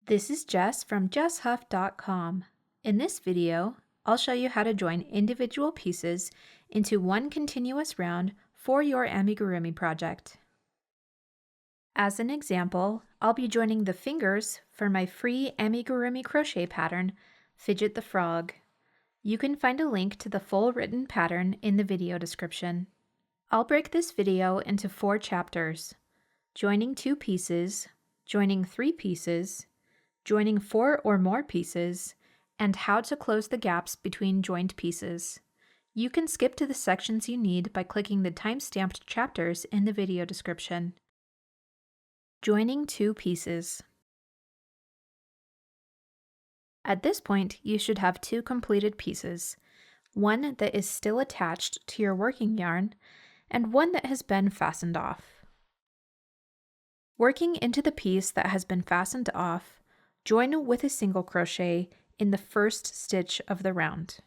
This is Jess from jesshuff.com. In this video, I'll show you how to join individual pieces into one continuous round for your amigurumi project. As an example, I'll be joining the fingers for my free amigurumi crochet pattern, Fidget the Frog. You can find a link to the full written pattern in the video description. I'll break this video into 4 chapters: joining 2 pieces, joining 3 pieces, joining 4 or more pieces, and how to close the gaps between joined pieces. You can skip to the sections you need by clicking the time-stamped chapters in the video description. Joining 2 pieces. At this point, you should have 2 completed pieces, one that is still attached to your working yarn, and one that has been fastened off. Working into the piece that has been fastened off, join with a single crochet in the first stitch of the round.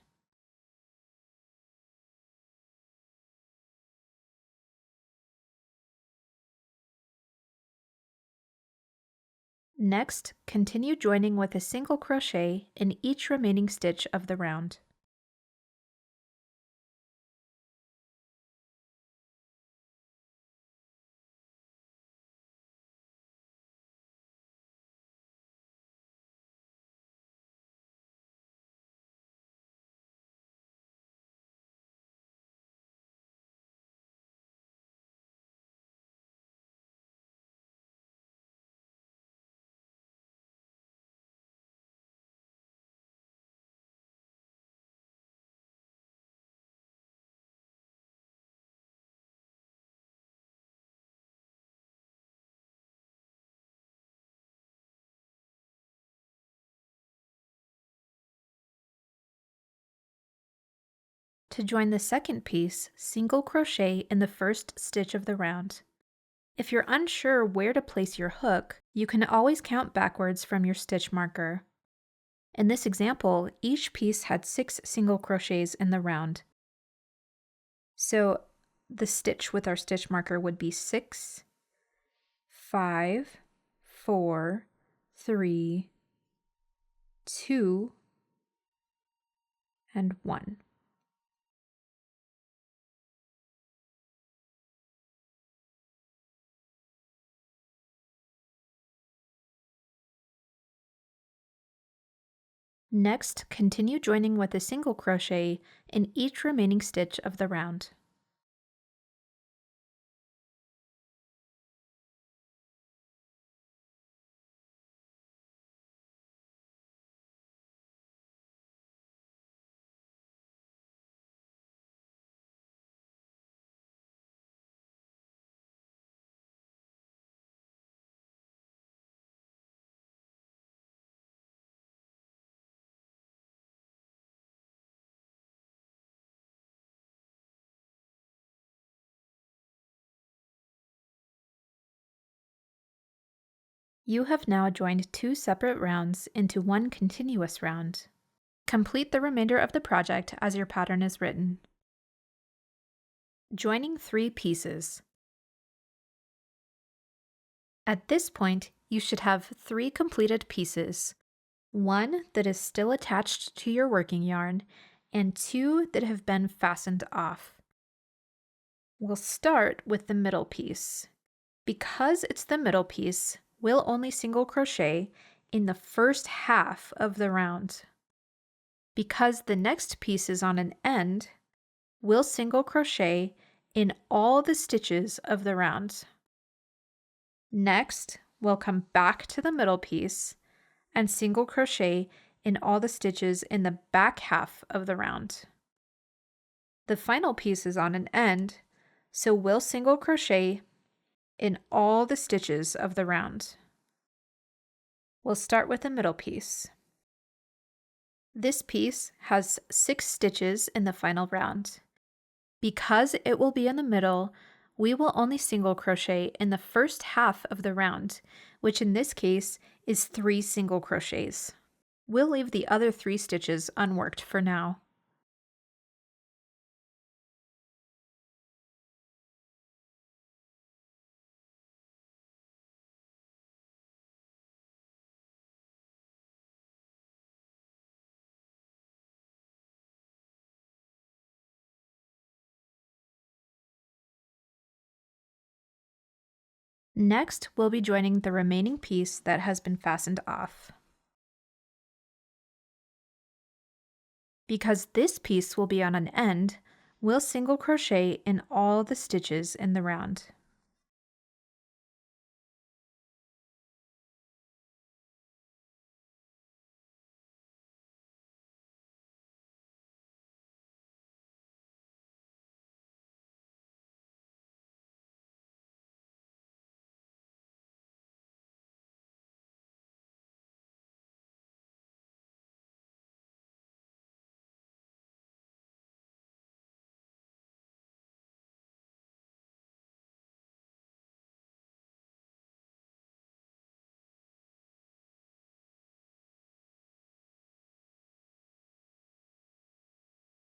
Next, continue joining with a single crochet in each remaining stitch of the round. To join the second piece, single crochet in the first stitch of the round. If you're unsure where to place your hook, you can always count backwards from your stitch marker. In this example, each piece had 6 single crochets in the round. So the stitch with our stitch marker would be 6, 5, 4, 3, 2, and 1. Next, continue joining with a single crochet in each remaining stitch of the round. You have now joined 2 separate rounds into one continuous round. Complete the remainder of the project as your pattern is written. Joining 3 pieces. At this point, you should have 3 completed pieces, one that is still attached to your working yarn, and 2 that have been fastened off. We'll start with the middle piece. Because it's the middle piece, we'll only single crochet in the first half of the round. Because the next piece is on an end, we'll single crochet in all the stitches of the round. Next, we'll come back to the middle piece and single crochet in all the stitches in the back half of the round. The final piece is on an end, so we'll single crochet in all the stitches of the round. We'll start with the middle piece. This piece has 6 stitches in the final round. Because it will be in the middle, we will only single crochet in the first half of the round, which in this case is 3 single crochets. We'll leave the other 3 stitches unworked for now. Next, we'll be joining the remaining piece that has been fastened off. Because this piece will be on an end, we'll single crochet in all the stitches in the round.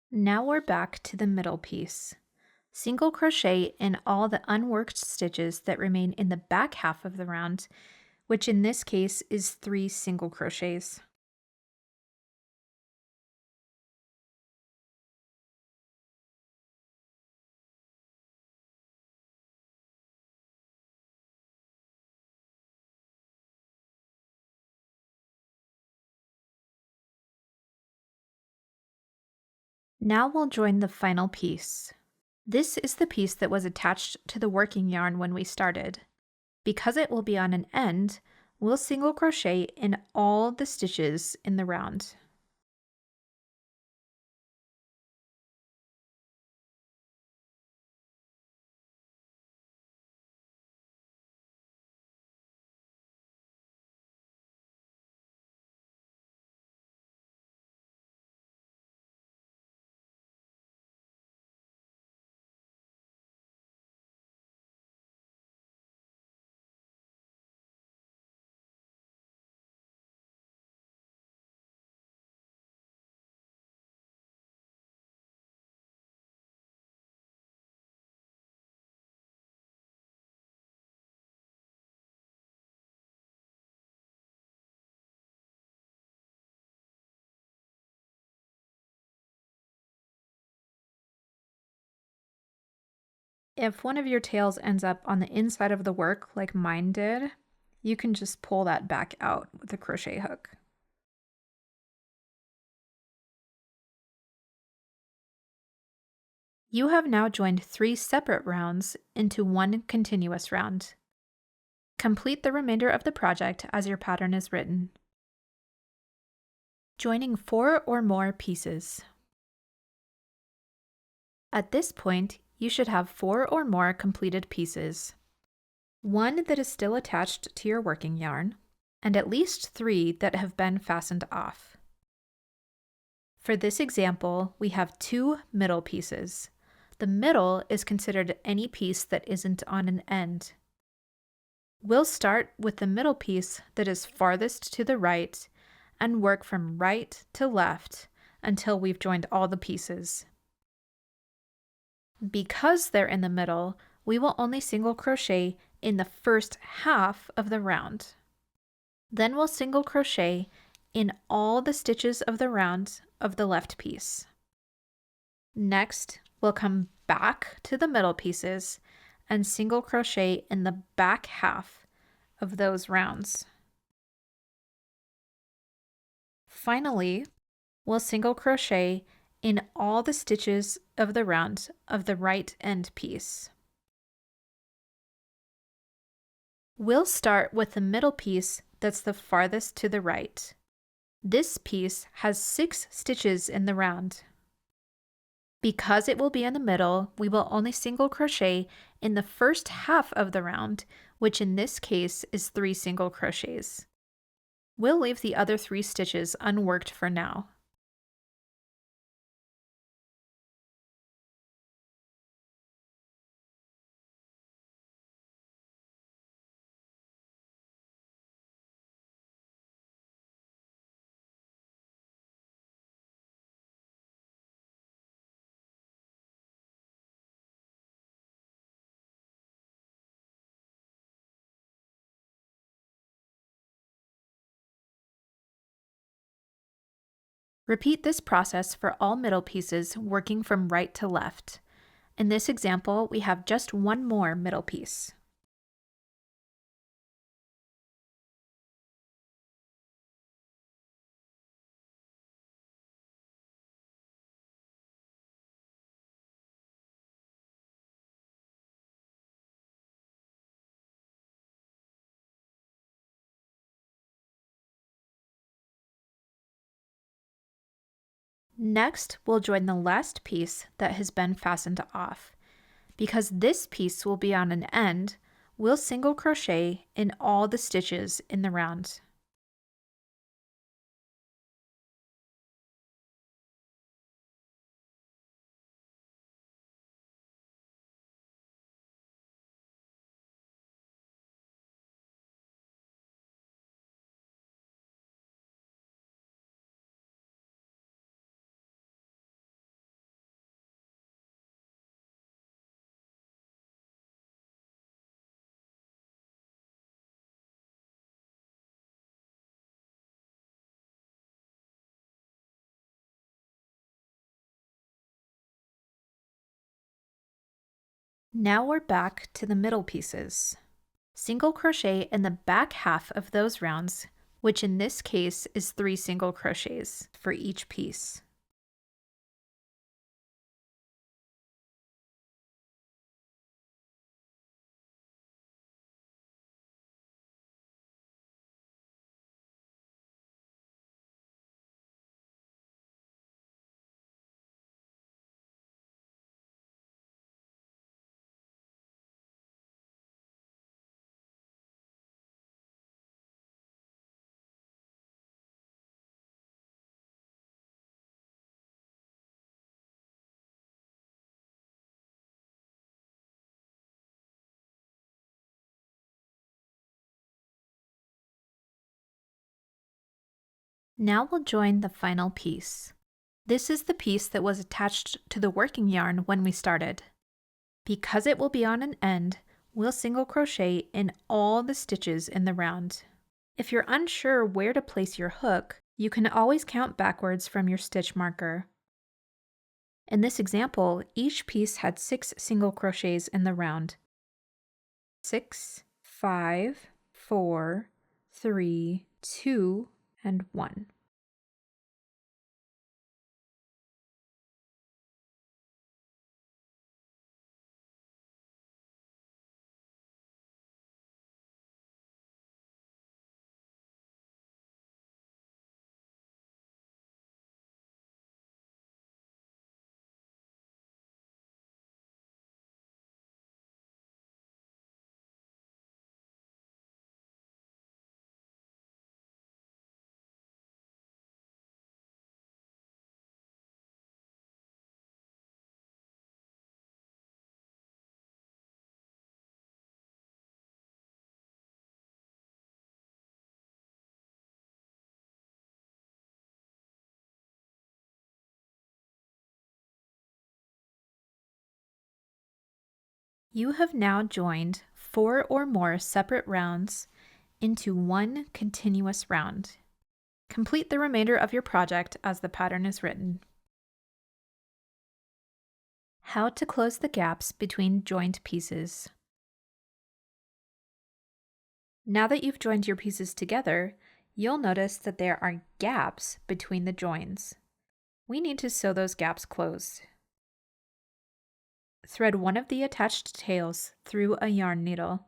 Now we're back to the middle piece. Single crochet in all the unworked stitches that remain in the back half of the round, which in this case is 3 single crochets. Now we'll join the final piece. This is the piece that was attached to the working yarn when we started. Because it will be on an end, we'll single crochet in all the stitches in the round. If one of your tails ends up on the inside of the work like mine did, you can just pull that back out with a crochet hook. You have now joined 3 separate rounds into one continuous round. Complete the remainder of the project as your pattern is written. Joining 4 or more pieces. At this point, you should have 4 or more completed pieces. 1 that is still attached to your working yarn, and at least 3 that have been fastened off. For this example, we have 2 middle pieces. The middle is considered any piece that isn't on an end. We'll start with the middle piece that is farthest to the right and work from right to left until we've joined all the pieces. Because they're in the middle, we will only single crochet in the first half of the round. Then we'll single crochet in all the stitches of the round of the left piece. Next, we'll come back to the middle pieces and single crochet in the back half of those rounds. Finally, we'll single crochet in all the stitches of the round of the right end piece. We'll start with the middle piece that's the farthest to the right. This piece has 6 stitches in the round. Because it will be in the middle, we will only single crochet in the first half of the round, which in this case is 3 single crochets. We'll leave the other 3 stitches unworked for now. Repeat this process for all middle pieces, working from right to left. In this example, we have just one more middle piece. Next, we'll join the last piece that has been fastened off. Because this piece will be on an end, we'll single crochet in all the stitches in the round. Now we're back to the middle pieces. Single crochet in the back half of those rounds, which in this case is 3 single crochets for each piece. Now we'll join the final piece. This is the piece that was attached to the working yarn when we started. Because it will be on an end, we'll single crochet in all the stitches in the round. If you're unsure where to place your hook, you can always count backwards from your stitch marker. In this example, each piece had 6 single crochets in the round. 6, 5, 4, 3, 2, and 1. You have now joined 4 or more separate rounds into one continuous round. Complete the remainder of your project as the pattern is written. How to close the gaps between joined pieces. Now that you've joined your pieces together, you'll notice that there are gaps between the joins. We need to sew those gaps closed. Thread one of the attached tails through a yarn needle.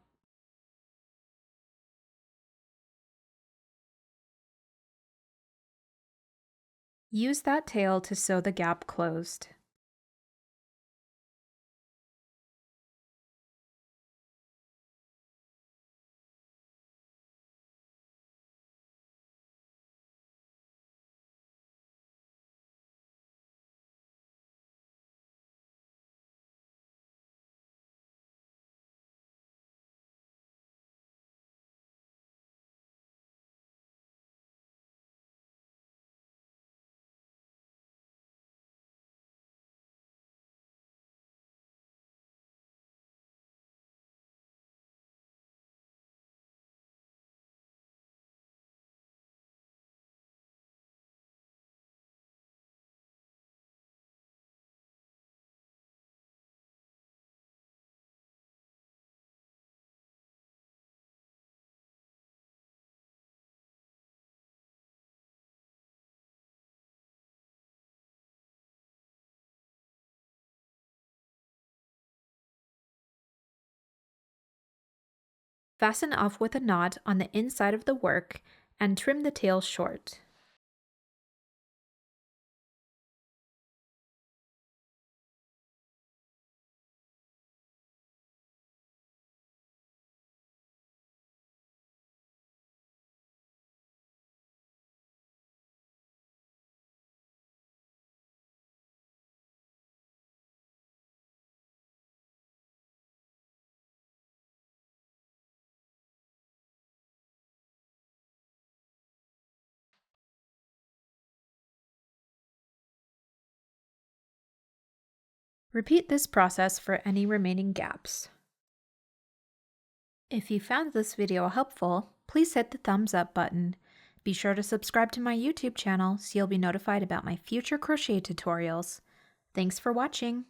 Use that tail to sew the gap closed. Fasten off with a knot on the inside of the work and trim the tail short. Repeat this process for any remaining gaps. If you found this video helpful, please hit the thumbs up button. Be sure to subscribe to my YouTube channel so you'll be notified about my future crochet tutorials. Thanks for watching!